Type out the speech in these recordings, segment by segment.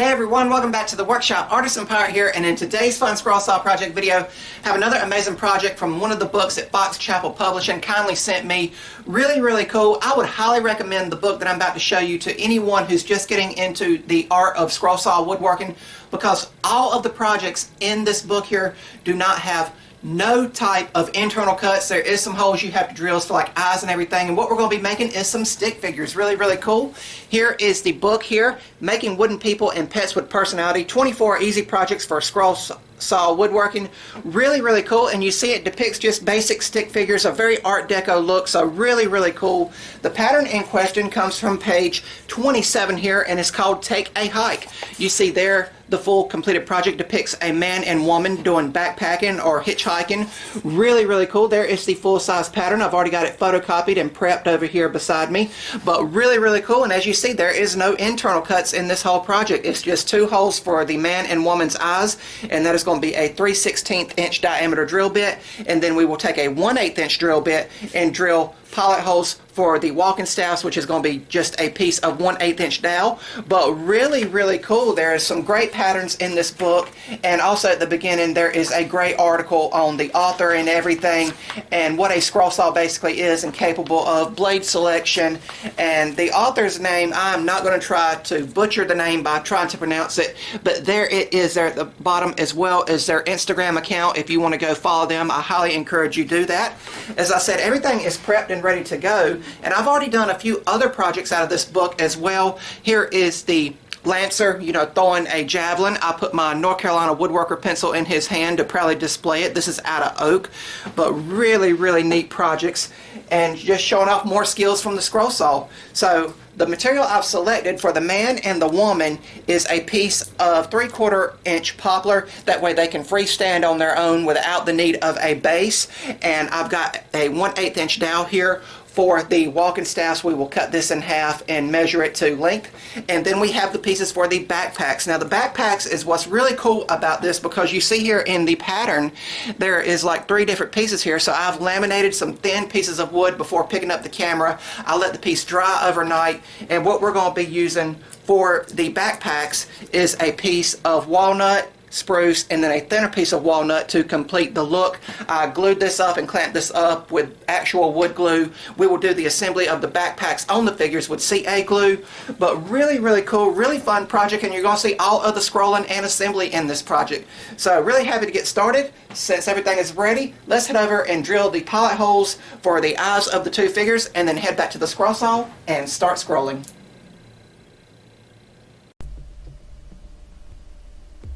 Hey everyone, welcome back to the workshop. Artisan Pirate here, and in today's fun scroll saw project video, have another amazing project from one of the books that Fox Chapel Publishing kindly sent me. Really cool. I would highly recommend the book that I'm about to show you to anyone who's just getting into the art of scroll saw woodworking, because all of the projects in this book here do not have no type of internal cuts. There is some holes you have to drill for like eyes and everything, and what we're going to be making is some stick figures. Really cool. Here is the book here, Making Wooden People and Pets with Personality, 24 Easy Projects for Scroll Saw Woodworking. Really cool, and you see it depicts just basic stick figures, a very art deco look, so really cool. The pattern in question comes from page 27 here, and it's called Take a Hike. You see there the full completed project depicts a man and woman doing backpacking or hitchhiking. Really cool. There is the full-size pattern. I've already got it photocopied and prepped over here beside me, but really cool. And as you see, there is no internal cuts in this whole project. It's just two holes for the man and woman's eyes, and that is going to be a 3/16 inch diameter drill bit, and then we will take a 1/8 inch drill bit and drill pilot holes for the walking staffs, which is going to be just a piece of 1/8 inch dowel. But really cool. There is some great patterns in this book, and also at the beginning there is a great article on the author and everything, and what a scroll saw basically is and capable of, blade selection, and the author's name, I'm not going to try to butcher the name by trying to pronounce it, but there it is there at the bottom, as well as their Instagram account. If you want to go follow them, I highly encourage you do that. As I said, everything is prepped and ready to go, and I've already done a few other projects out of this book as well. Here is the Lancer, throwing a javelin. I put my North Carolina woodworker pencil in his hand to proudly display it. This is out of oak, but really neat projects, and just showing off more skills from the scroll saw. So the material I've selected for the man and the woman is a piece of 3/4 inch poplar. That way they can freestand on their own without the need of a base. And I've got a 1/8 inch dowel here. For the walking staffs, we will cut this in half and measure it to length. And then we have the pieces for the backpacks. Now the backpacks is what's really cool about this, because you see here in the pattern there is like 3 different pieces here. So I've laminated some thin pieces of wood before picking up the camera. I let the piece dry overnight, and what we're going to be using for the backpacks is a piece of walnut, spruce, and then a thinner piece of walnut to complete the look. I glued this up and clamped this up with actual wood glue. We will do the assembly of the backpacks on the figures with CA glue, but really cool, really fun project, and you're going to see all of the scrolling and assembly in this project. So really happy to get started. Since everything is ready, let's head over and drill the pilot holes for the eyes of the 2 figures, and then head back to the scroll saw and start scrolling.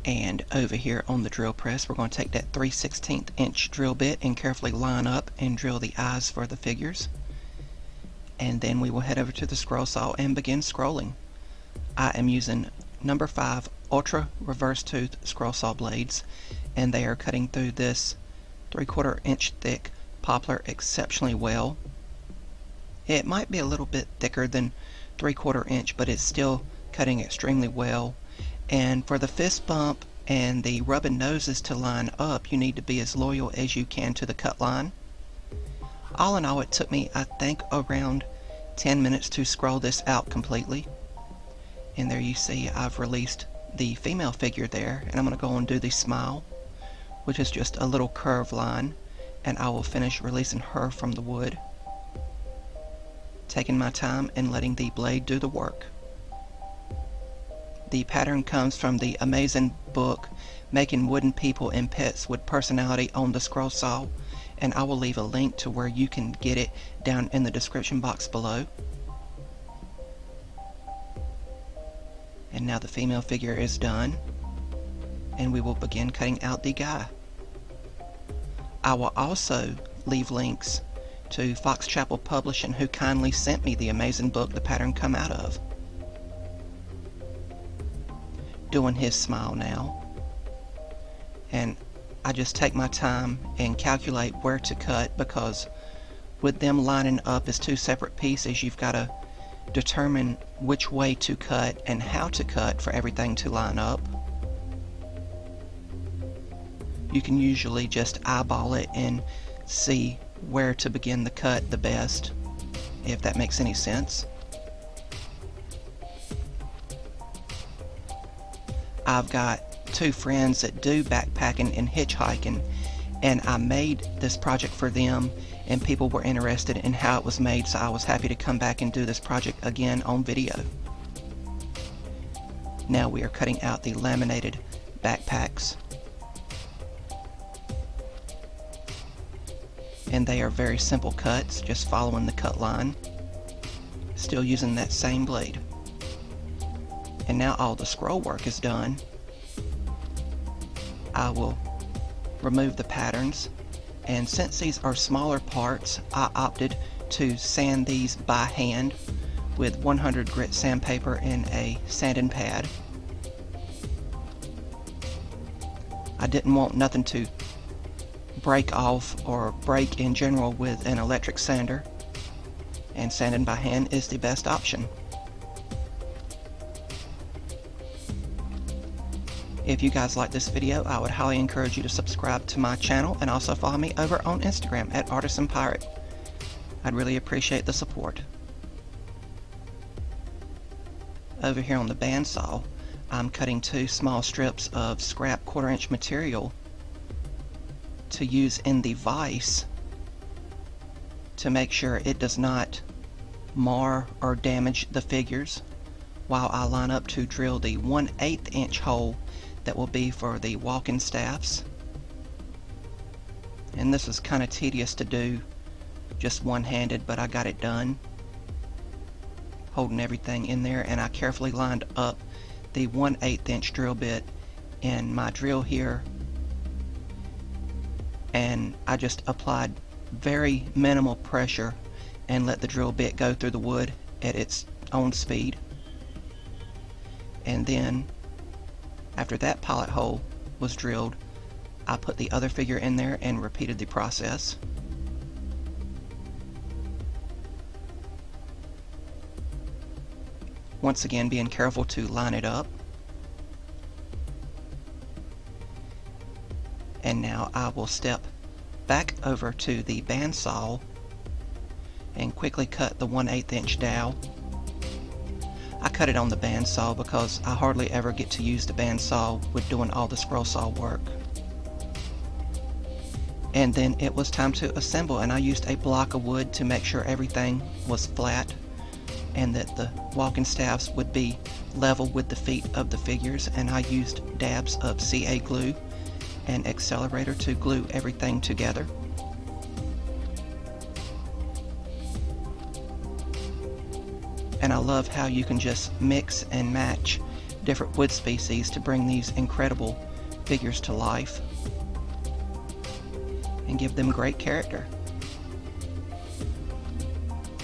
And over here on the drill press, we're going to take that 3/16 inch drill bit and carefully line up and drill the eyes for the figures. And then we will head over to the scroll saw and begin scrolling. I am using number 5 ultra reverse tooth scroll saw blades, and they are cutting through this 3/4 inch thick poplar exceptionally well. It might be a little bit thicker than 3/4 inch, but it's still cutting extremely well. And for the fist bump and the rubbing noses to line up, you need to be as loyal as you can to the cut line. All in all, it took me, I think, around 10 minutes to scroll this out completely. And there you see I've released the female figure there, and I'm going to go and do the smile, which is just a little curved line, and I will finish releasing her from the wood, taking my time and letting the blade do the work. The pattern comes from the amazing book Making Wooden People and Pets with Personality on the scroll saw, and I will leave a link to where you can get it down in the description box below. And now the female figure is done, and we will begin cutting out the guy. I will also leave links to Fox Chapel Publishing, who kindly sent me the amazing book the pattern come out of. Doing his smile now, and I just take my time and calculate where to cut, because with them lining up as 2 separate pieces, you've got to determine which way to cut and how to cut for everything to line up. You can usually just eyeball it and see where to begin the cut the best, if that makes any sense. I've got two friends that do backpacking and hitchhiking, and I made this project for them, and people were interested in how it was made, so I was happy to come back and do this project again on video. Now we are cutting out the laminated backpacks, and they are very simple cuts, just following the cut line, still using that same blade. And now all the scroll work is done. I will remove the patterns, and since these are smaller parts, I opted to sand these by hand with 100 grit sandpaper and a sanding pad. I didn't want nothing to break off or break in general with an electric sander, and sanding by hand is the best option. If you guys like this video, I would highly encourage you to subscribe to my channel and also follow me over on Instagram at Artisan Pirate. I'd really appreciate the support. Over here on the bandsaw, I'm cutting two small strips of scrap 1/4 inch material to use in the vise to make sure it does not mar or damage the figures, while I line up to drill the 1/8 inch hole that will be for the walking staffs. And this is kind of tedious to do just one-handed, but I got it done, holding everything in there, and I carefully lined up the 1/8 inch drill bit in my drill here, and I just applied very minimal pressure and let the drill bit go through the wood at its own speed. And then after that pilot hole was drilled, I put the other figure in there and repeated the process. Once again, being careful to line it up. And now I will step back over to the bandsaw and quickly cut the 1/8 inch dowel. I cut it on the bandsaw because I hardly ever get to use the bandsaw with doing all the scroll saw work. And then it was time to assemble, and I used a block of wood to make sure everything was flat and that the walking staffs would be level with the feet of the figures, and I used dabs of CA glue and accelerator to glue everything together. And I love how you can just mix and match different wood species to bring these incredible figures to life and give them great character.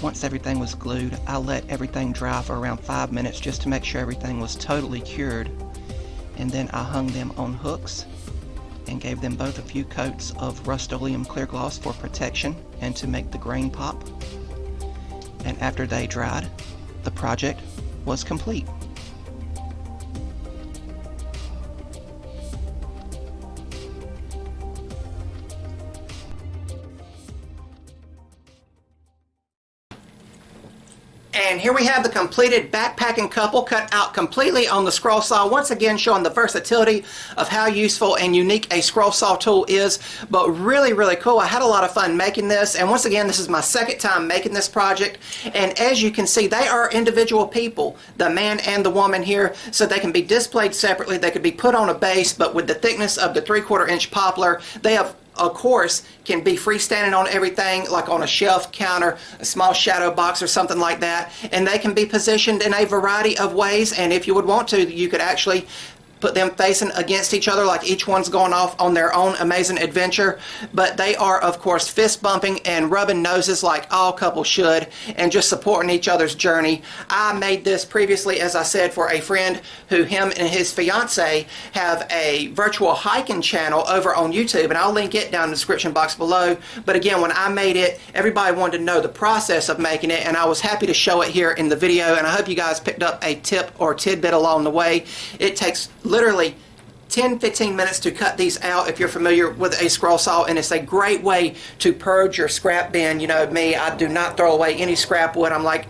Once everything was glued, I let everything dry for around 5 minutes just to make sure everything was totally cured, and then I hung them on hooks and gave them both a few coats of Rust-Oleum clear gloss for protection and to make the grain pop. And after they dried, the project was complete. And here we have the completed backpacking couple cut out completely on the scroll saw, once again showing the versatility of how useful and unique a scroll saw tool is, but really, really cool. I had a lot of fun making this, and once again, this is my second time making this project, and as you can see, they are individual people, the man and the woman here, so they can be displayed separately. They could be put on a base, but with the thickness of the 3/4 inch poplar, they have, of course, can be freestanding on everything, like on a shelf, counter, a small shadow box or something like that, and they can be positioned in a variety of ways, and if you would want to, you could actually put them facing against each other, like each one's going off on their own amazing adventure. But they are, of course, fist bumping and rubbing noses like all couples should, and just supporting each other's journey. I made this previously, as I said, for a friend who him and his fiance have a virtual hiking channel over on YouTube, and I'll link it down in the description box below. But again, when I made it, everybody wanted to know the process of making it, and I was happy to show it here in the video, and I hope you guys picked up a tip or tidbit along the way. It takes literally 10-15 minutes to cut these out if you're familiar with a scroll saw, and it's a great way to purge your scrap bin. You know me, I do not throw away any scrap wood. I'm like,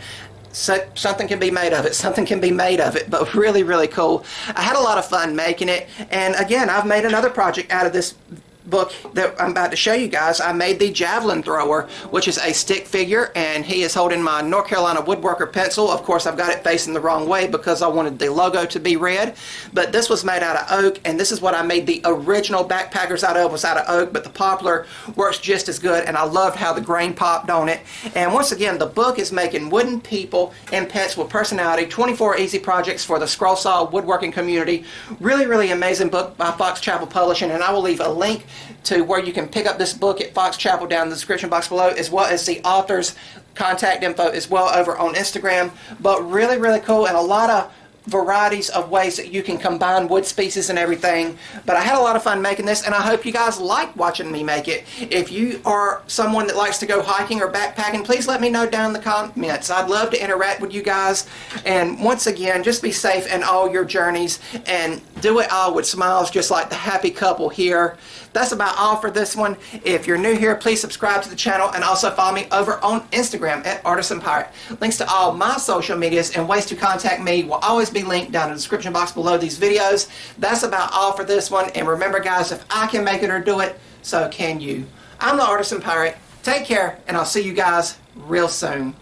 something can be made of it. Something can be made of it, but really, really cool. I had a lot of fun making it, and again, I've made another project out of this book that I'm about to show you guys. I made the javelin thrower, which is a stick figure, and he is holding my North Carolina woodworker pencil. Of course, I've got it facing the wrong way because I wanted the logo to be red, but this was made out of oak, and this is what I made the original backpackers out of, was out of oak, but the poplar works just as good, and I loved how the grain popped on it. And once again, the book is making wooden people and pets with personality, 24 easy projects for the scroll saw woodworking community. Really, really amazing book by Fox Chapel Publishing, and I will leave a link to where you can pick up this book at Fox Chapel down in the description box below, as well as the author's contact info as well over on Instagram. But really, really cool, and a lot of varieties of ways that you can combine wood species and everything. But I had a lot of fun making this, and I hope you guys like watching me make it. If you are someone that likes to go hiking or backpacking, please let me know down in the comments. I'd love to interact with you guys. And once again, just be safe in all your journeys, and do it all with smiles, just like the happy couple here. That's about all for this one. If you're new here, please subscribe to the channel, and also follow me over on Instagram at Artisan Pirate. Links to all my social medias and ways to contact me will always be linked down in the description box below these videos. That's about all for this one. And remember, guys, if I can make it or do it, so can you. I'm the Artisan Pirate. Take care, and I'll see you guys real soon.